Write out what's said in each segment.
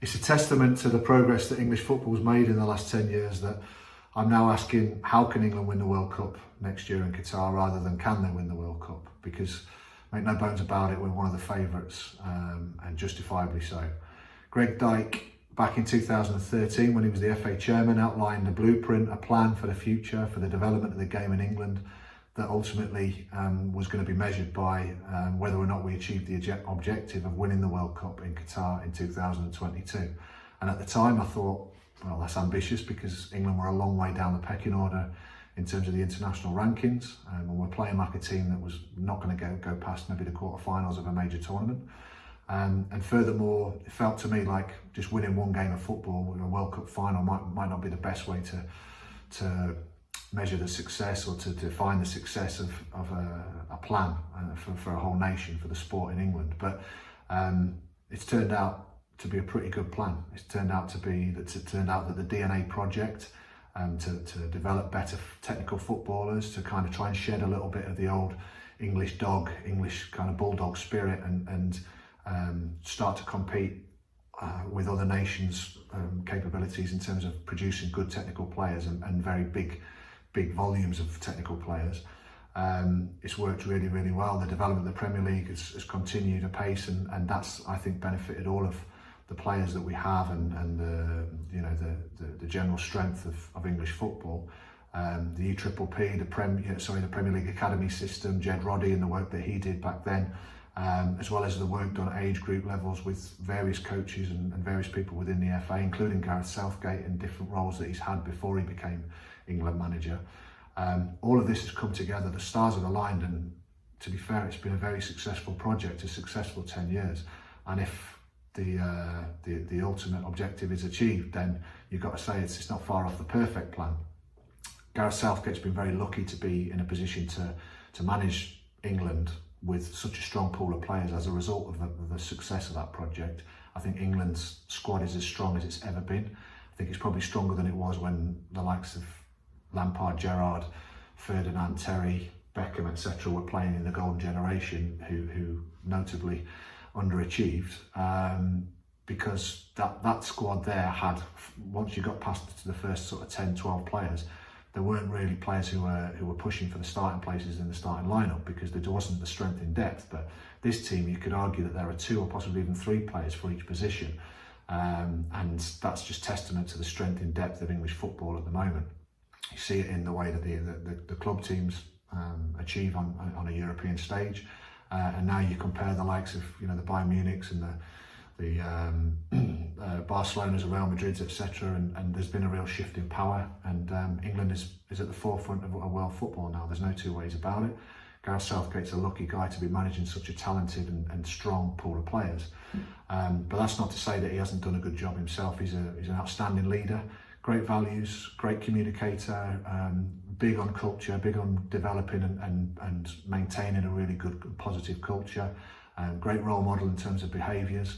it's a testament to the progress that English football's made in the last 10 years that I'm now asking, how can England win the World Cup next year in Qatar rather than can they win the World Cup? Because, make no bones about it, we're one of the favourites, and justifiably so. Greg Dyke, back in 2013, when he was the FA chairman, outlined a blueprint, a plan for the future, for the development of the game in England, that ultimately was going to be measured by whether or not we achieved the objective of winning the World Cup in Qatar in 2022. And at the time I thought, well, that's ambitious because England were a long way down the pecking order in terms of the international rankings, and we're playing like a team that was not going to go past maybe the quarterfinals of a major tournament. And furthermore, it felt to me like just winning one game of football in a World Cup final might not be the best way to measure the success or to define the success of a plan for a whole nation, for the sport in England. But it's turned out to be a pretty good plan. It turned out that the DNA project, to develop better technical footballers, to kind of try and shed a little bit of the old English dog, English kind of bulldog spirit, and start to compete with other nations' capabilities in terms of producing good technical players and very big volumes of technical players. It's worked really, really well. The development of the Premier League has continued apace, and that's, I think, benefited all of the players that we have and the general strength of English football. The EPPP, the Premier League Academy system, Jed Roddy and the work that he did back then, as well as the work done at age group levels with various coaches and various people within the FA, including Gareth Southgate in different roles that he's had before he became England manager. All of this has come together, the stars have aligned, and to be fair, it's been a very successful project, a successful 10 years. And if the ultimate objective is achieved, then you've got to say it's not far off the perfect plan. Gareth Southgate's been very lucky to be in a position to manage England with such a strong pool of players as a result of the success of that project. I think England's squad is as strong as it's ever been. I think it's probably stronger than it was when the likes of Lampard, Gerrard, Ferdinand, Terry, Beckham, etc. were playing in the golden generation, who notably underachieved, because that squad there had, once you got past to the first sort of 10, 12 players, there weren't really players who were pushing for the starting places in the starting lineup because there wasn't the strength in depth. But this team, you could argue that there are 2 or possibly even 3 players for each position, and that's just testament to the strength in depth of English football at the moment. You see it in the way that the club teams achieve on a European stage. And now you compare the likes of the Bayern Munichs and the Barcelonas and Real Madrids, etc. And there's been a real shift in power. And England is at the forefront of world football now. There's no two ways about it. Gareth Southgate's a lucky guy to be managing such a talented and strong pool of players. But that's not to say that he hasn't done a good job himself. He's an outstanding leader, great values, great communicator, big on culture, big on developing and maintaining a really good, positive culture. Great role model in terms of behaviours.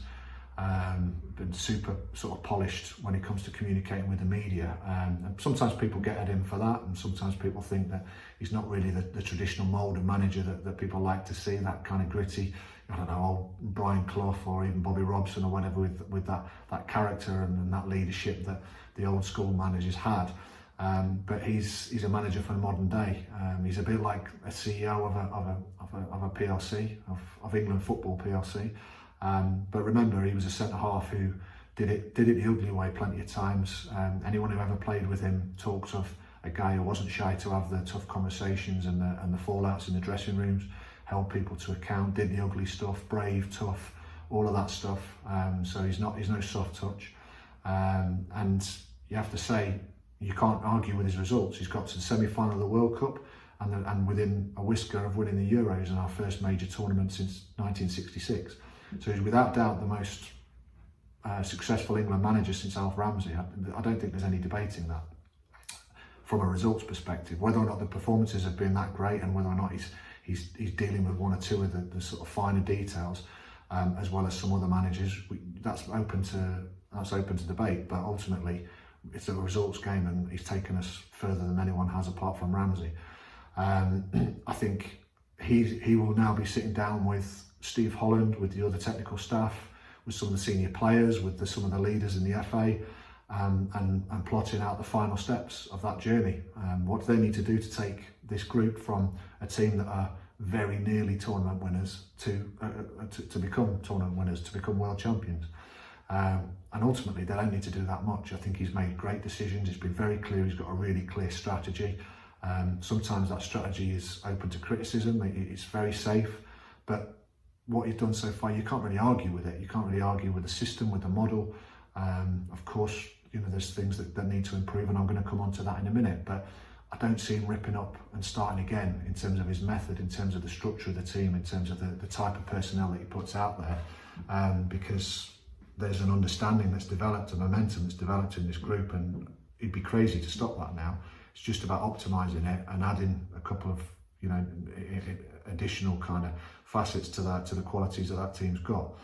Been super sort of polished when it comes to communicating with the media. And sometimes people get at him for that, and sometimes people think that he's not really the traditional mould of manager that people like to see, that kind of gritty, I don't know, old Brian Clough or even Bobby Robson or whatever, with that character and that leadership that the old school managers had. But he's a manager for the modern day. He's a bit like a CEO of a PLC, of England Football PLC. But remember, he was a centre half who did it the ugly way plenty of times. Anyone who ever played with him talks of a guy who wasn't shy to have the tough conversations and the fallouts in the dressing rooms, held people to account, did the ugly stuff, brave, tough, all of that stuff. So he's no soft touch. And you have to say, you can't argue with his results. He's got to the semi-final of the World Cup and within a whisker of winning the Euros in our first major tournament since 1966. So he's without doubt the most successful England manager since Alf Ramsey. I don't think there's any debating that from a results perspective. Whether or not the performances have been that great and whether or not he's dealing with one or two of the sort of finer details, as well as some other managers, that's open to debate. But ultimately, it's a results game, and he's taken us further than anyone has apart from Ramsey. I think he will now be sitting down with Steve Holland, with the other technical staff, some of the senior players, with some of the leaders in the FA, and plotting out the final steps of that journey. What do they need to do to take this group from a team that are very nearly tournament winners to become tournament winners, to become world champions? And ultimately, they don't need to do that much. I think he's made great decisions. He's been very clear. He's got a really clear strategy. Sometimes that strategy is open to criticism. It's very safe, but what he's done so far, you can't really argue with it. You can't really argue with the system, with the model. Of course, there's things that need to improve, and I'm going to come on to that in a minute, but I don't see him ripping up and starting again in terms of his method, in terms of the structure of the team, in terms of the type of personnel that he puts out there, because there's an understanding that's developed, a momentum that's developed in this group, and it'd be crazy to stop that now. It's just about optimising it and adding a couple of additional kind of facets to the qualities that team's got.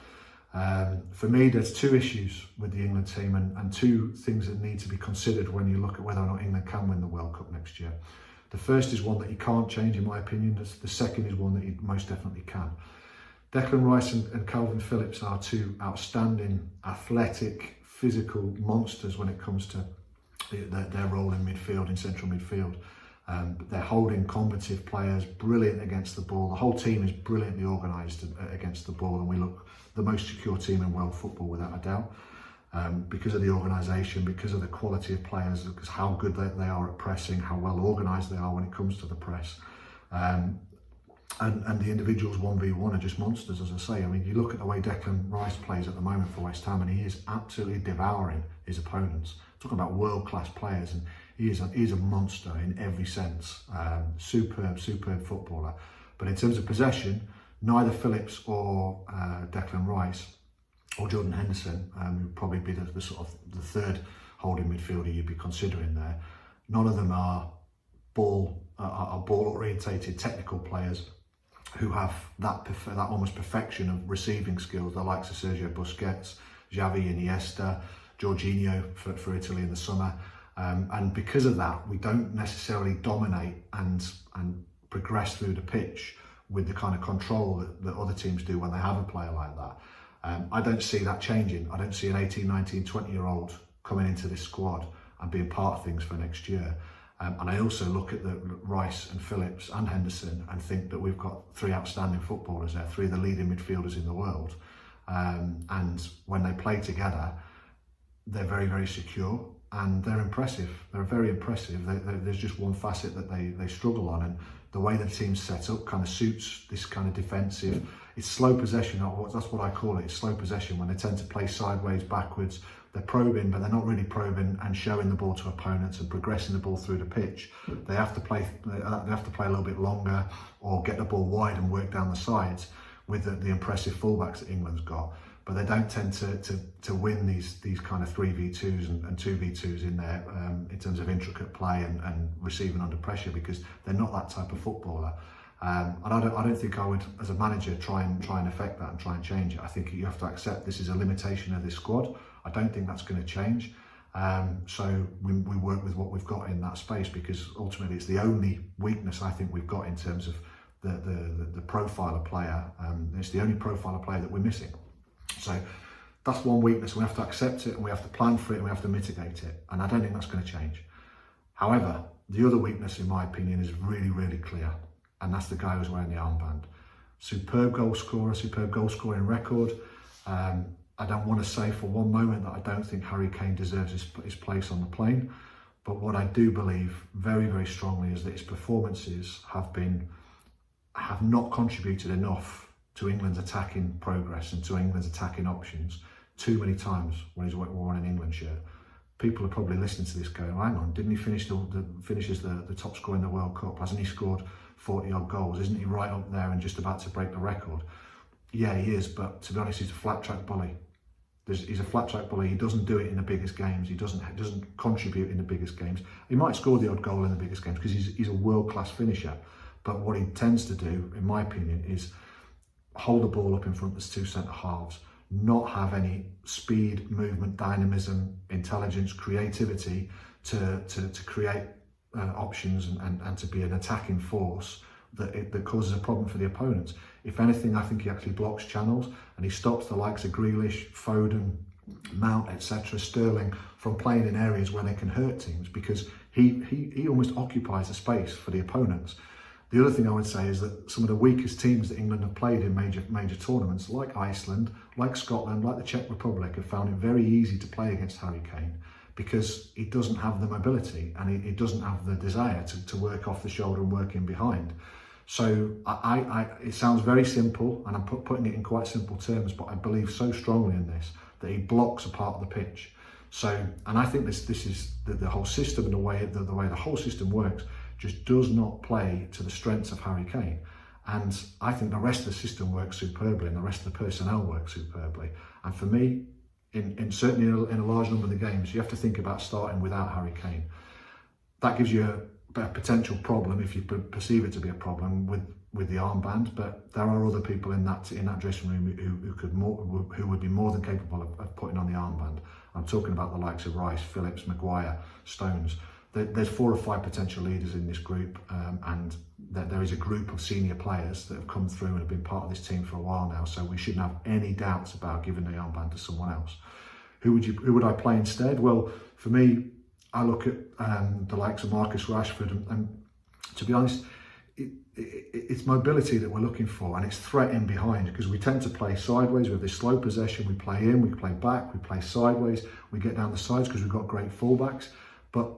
For me, there's two issues with the England team, and two things that need to be considered when you look at whether or not England can win the World Cup next year. The first is one that you can't change, in my opinion. The second is one that you most definitely can. Declan Rice and Calvin Phillips are two outstanding, athletic, physical monsters when it comes to their role in midfield, in central midfield. They're holding combative players, brilliant against the ball. The whole team is brilliantly organised against the ball, and we look the most secure team in world football without a doubt, because of the organisation, because of the quality of players, because how good they are at pressing, how well organised they are when it comes to the press. And the individuals 1v1 are just monsters, as I say. I mean, you look at the way Declan Rice plays at the moment for West Ham, and he is absolutely devouring his opponents. Talking about world-class players, and he is a monster in every sense. Superb footballer. But in terms of possession, neither Phillips or Declan Rice or Jordan Henderson, who would probably be the sort of the third holding midfielder you'd be considering there. None of them are ball-orientated technical players who have that almost perfection of receiving skills, the likes of Sergio Busquets, Xavi, Iniesta, Jorginho for Italy in the summer. And because of that, we don't necessarily dominate and progress through the pitch with the kind of control that other teams do when they have a player like that. I don't see that changing. I don't see an 18, 19, 20-year-old coming into this squad and being part of things for next year. And I also look at the Rice and Phillips and Henderson and think that we've got three outstanding footballers there, three of the leading midfielders in the world. And when they play together, they're very, very secure and they're impressive. They're very impressive. There's just one facet that they struggle on, and the way the team's set up kind of suits this kind of defensive. It's slow possession, that's what I call it. It's slow possession when they tend to play sideways, backwards. They're probing, but they're not really probing and showing the ball to opponents and progressing the ball through the pitch. They have to play a little bit longer, or get the ball wide and work down the sides with the impressive fullbacks that England's got. But they don't tend to win these kind of 3v2s and 2v2s in there in terms of intricate play and receiving under pressure, because they're not that type of footballer. And I don't think I would, as a manager, try and affect that and try and change it. I think you have to accept this is a limitation of this squad. I don't think that's going to change. So we work with what we've got in that space, because ultimately it's the only weakness I think we've got in terms of the profile of player. It's the only profile of player that we're missing. So that's one weakness. We have to accept it, and we have to plan for it, and we have to mitigate it. And I don't think that's going to change. However, the other weakness, in my opinion, is really, really clear. And that's the guy who's wearing the armband. Superb goal scorer, superb goal scoring record. I don't want to say for one moment that I don't think Harry Kane deserves his place on the plane. But what I do believe very, very strongly is that his performances have not contributed enough to England's attacking progress and to England's attacking options too many times when he's worn an England shirt. People are probably listening to this going, hang on, didn't he finish as the top scorer in the World Cup? Hasn't he scored 40 odd goals? Isn't he right up there and just about to break the record? Yeah, he is, but to be honest, he's a flat track bully. He's a flat track bully. He doesn't do it in the biggest games. He doesn't contribute in the biggest games. He might score the odd goal in the biggest games because he's a world-class finisher. But what he tends to do, in my opinion, is hold the ball up in front of the two centre halves, not have any speed, movement, dynamism, intelligence, creativity to create options and to be an attacking force that causes a problem for the opponents. If anything, I think he actually blocks channels and he stops the likes of Grealish, Foden, Mount, etc., Sterling from playing in areas where they can hurt teams, because he almost occupies the space for the opponents. The other thing I would say is that some of the weakest teams that England have played in major tournaments, like Iceland, like Scotland, like the Czech Republic, have found it very easy to play against Harry Kane, because he doesn't have the mobility and he doesn't have the desire to work off the shoulder and work in behind. So it sounds very simple, and I'm putting it in quite simple terms, but I believe so strongly in this that he blocks a part of the pitch. So, and I think this is the whole system, and the way the whole system works just does not play to the strengths of Harry Kane. And I think the rest of the system works superbly, and the rest of the personnel works superbly. And for me, certainly in a large number of the games, you have to think about starting without Harry Kane. That gives you a potential problem, if you perceive it to be a problem, with the armband. But there are other people in that dressing room who would be more than capable of putting on the armband. I'm talking about the likes of Rice, Phillips, Maguire, Stones. There's 4 or 5 potential leaders in this group, and there is a group of senior players that have come through and have been part of this team for a while now. So we shouldn't have any doubts about giving the armband to someone else. Who would I play instead? Well, for me, I look at the likes of Marcus Rashford, and to be honest, it's mobility that we're looking for, and it's threat in behind, because we tend to play sideways with this slow possession. We play in, we play back, we play sideways, we get down the sides because we've got great fullbacks. But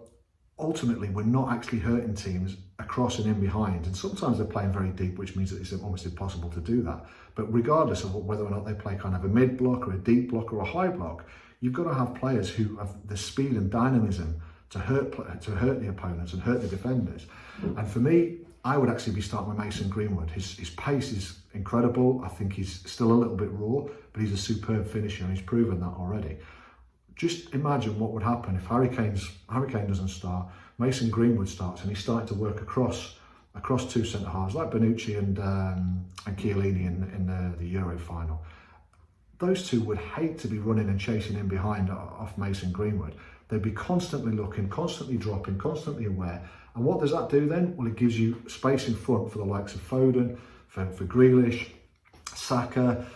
ultimately, we're not actually hurting teams across and in behind. And sometimes they're playing very deep, which means that it's almost impossible to do that. But regardless of whether or not they play kind of a mid block or a deep block or a high block, you've got to have players who have the speed and dynamism to hurt the opponents and hurt the defenders. And for me, I would actually be starting with Mason Greenwood. His pace is incredible. I think he's still a little bit raw, but he's a superb finisher, and he's proven that already. Just imagine what would happen if Harry Kane doesn't start, Mason Greenwood starts, and he's starting to work across 2 centre halves like Bonucci and Chiellini in the Euro final. Those two would hate to be running and chasing in behind off Mason Greenwood. They'd be constantly looking, constantly dropping, constantly aware. And what does that do then? Well, it gives you space in front for the likes of Foden, for Grealish, Saka,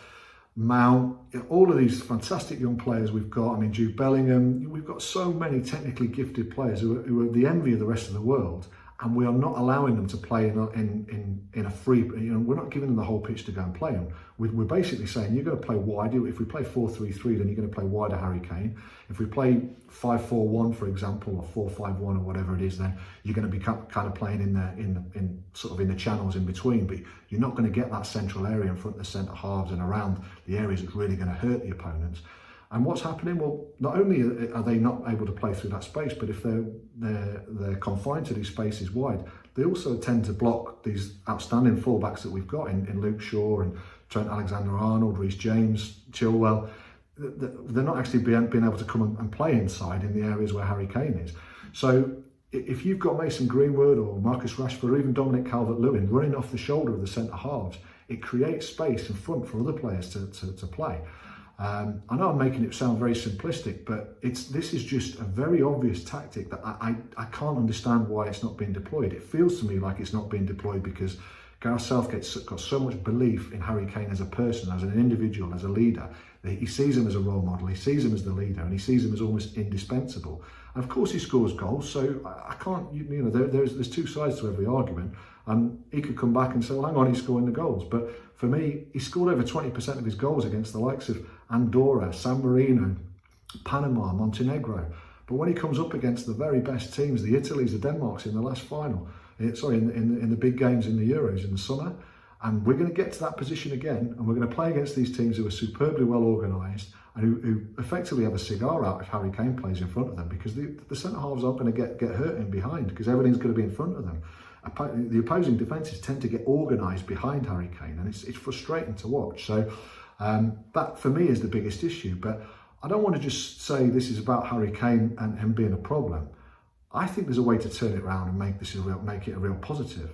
Mount, all of these fantastic young players we've got. I mean, Jude Bellingham. We've got so many technically gifted players who are the envy of the rest of the world, and we are not allowing them to play in a free. We're not giving them the whole pitch to go and play them. We're basically saying you're going to play wide. If we play 4-3-3, then you're going to play wider Harry Kane. If we play 5-4-1, for example, or 4-5-1, or whatever it is, then you're going to be kind of playing in the channels in between. But you're not going to get that central area in front of the centre halves and around the areas that's really going to hurt the opponents. And what's happening? Well, not only are they not able to play through that space, but if they're confined to these spaces wide, they also tend to block these outstanding fullbacks that we've got in Luke Shaw and Trent Alexander-Arnold, Reece James, Chilwell. They're not actually being able to come and play inside in the areas where Harry Kane is. So if you've got Mason Greenwood or Marcus Rashford or even Dominic Calvert-Lewin running off the shoulder of the centre halves, it creates space in front for other players to play. I know I'm making it sound very simplistic, but this is just a very obvious tactic that I can't understand why it's not being deployed. It feels to me like it's not being deployed because Gareth Southgate's got so much belief in Harry Kane as a person, as an individual, as a leader. He sees him as a role model, he sees him as the leader, and he sees him as almost indispensable. And of course he scores goals, so I can't, there's 2 sides to every argument. And he could come back and say, well, hang on, he's scoring the goals. But for me, he scored over 20% of his goals against the likes of Andorra, San Marino, Panama, Montenegro. But when he comes up against the very best teams, the Italys, the Denmarks in the last final, in the big games in the Euros in the summer, and we're going to get to that position again, and we're going to play against these teams who are superbly well organised and who effectively have a cigar out if Harry Kane plays in front of them, because the centre halves aren't going to get hurt in behind because everything's going to be in front of them. The opposing defences tend to get organised behind Harry Kane, and it's frustrating to watch. So that for me is the biggest issue. But I don't want to just say this is about Harry Kane and him being a problem. I think there's a way to turn it around and make it a real positive.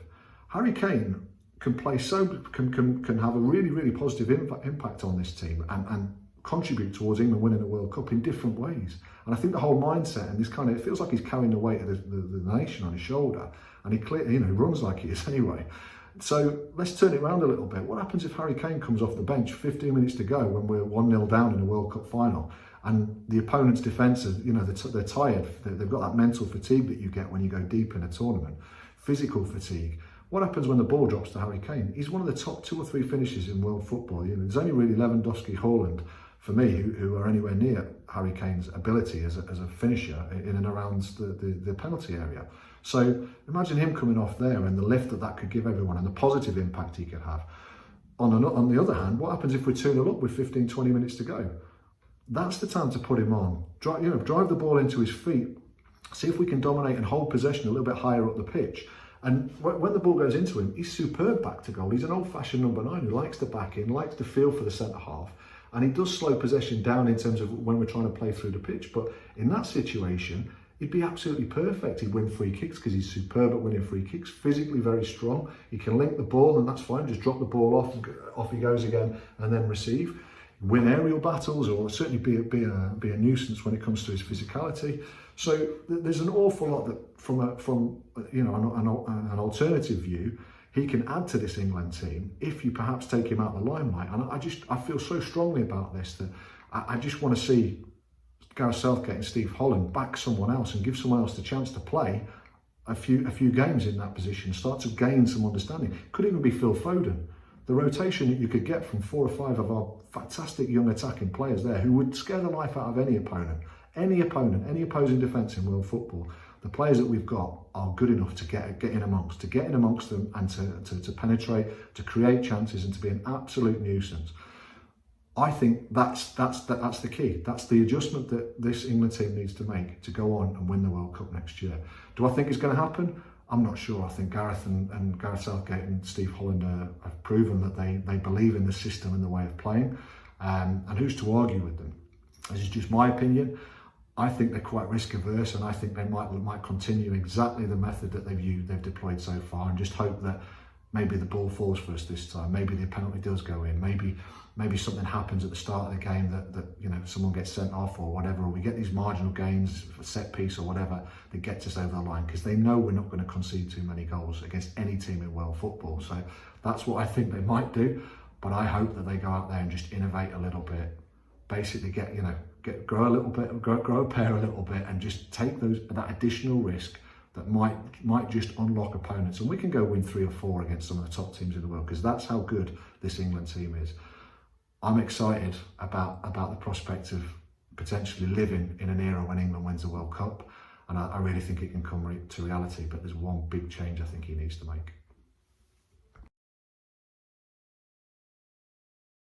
Harry Kane can play can have a really, really positive impact on this team and contribute towards England winning the World Cup in different ways. And I think the whole mindset and this it feels like he's carrying the weight of the nation on his shoulder, and he clearly, runs like he is anyway. So let's turn it around a little bit. What happens if Harry Kane comes off the bench 15 minutes to go when we're 1-0 down in a World Cup final, and the opponent's defence, they're tired, they've got that mental fatigue that you get when you go deep in a tournament, physical fatigue. What happens when the ball drops to Harry Kane? He's one of the top 2 or 3 finishers in world football. There's only really Lewandowski, Haaland, for me, who are anywhere near Harry Kane's ability as a finisher in and around the penalty area. So imagine him coming off there and the lift that could give everyone and the positive impact he could have. On the other hand, what happens if we're 2-0 up with 15, 20 minutes to go? That's the time to put him on. Drive the ball into his feet, see if we can dominate and hold possession a little bit higher up the pitch. And when the ball goes into him, he's superb back to goal. He's an old-fashioned number 9 who likes to back in, likes to feel for the centre-half. And he does slow possession down in terms of when we're trying to play through the pitch. But in that situation, he'd be absolutely perfect. He'd win free kicks because he's superb at winning free kicks, physically very strong. He can link the ball and that's fine. Just drop the ball off he goes again and then receive. Win aerial battles or certainly be a nuisance when it comes to his physicality. So there's an awful lot that from an alternative view, he can add to this England team if you perhaps take him out of the limelight. And I feel so strongly about this that I just want to see Gareth Southgate and Steve Holland back someone else and give someone else the chance to play a few games in that position, start to gain some understanding. Could even be Phil Foden. The rotation that you could get from 4 or 5 of our fantastic young attacking players there who would scare the life out of any opponent, any opposing defence in world football. The players that we've got are good enough to get in amongst them and to penetrate, to create chances and to be an absolute nuisance. I think that's the key. That's the adjustment that this England team needs to make to go on and win the World Cup next year. Do I think it's going to happen? I'm not sure. I think Gareth and Gareth Southgate and Steve Holland have proven that they believe in the system and the way of playing. And who's to argue with them? This is just my opinion. I think they're quite risk averse, and I think they might continue exactly the method that they've deployed so far, and just hope that maybe the ball falls for us this time. Maybe the penalty does go in. Maybe something happens at the start of the game that someone gets sent off or whatever, or we get these marginal gains, a set piece or whatever, that gets us over the line, because they know we're not going to concede too many goals against any team in world football. So that's what I think they might do, but I hope that they go out there and just innovate a little bit, basically grow a little bit, grow a pair a little bit, and just take that additional risk that might just unlock opponents, and we can go win 3 or 4 against some of the top teams in the world, because that's how good this England team is. I'm excited about the prospect of potentially living in an era when England wins a World Cup, and I really think it can come to reality, but there's one big change I think he needs to make.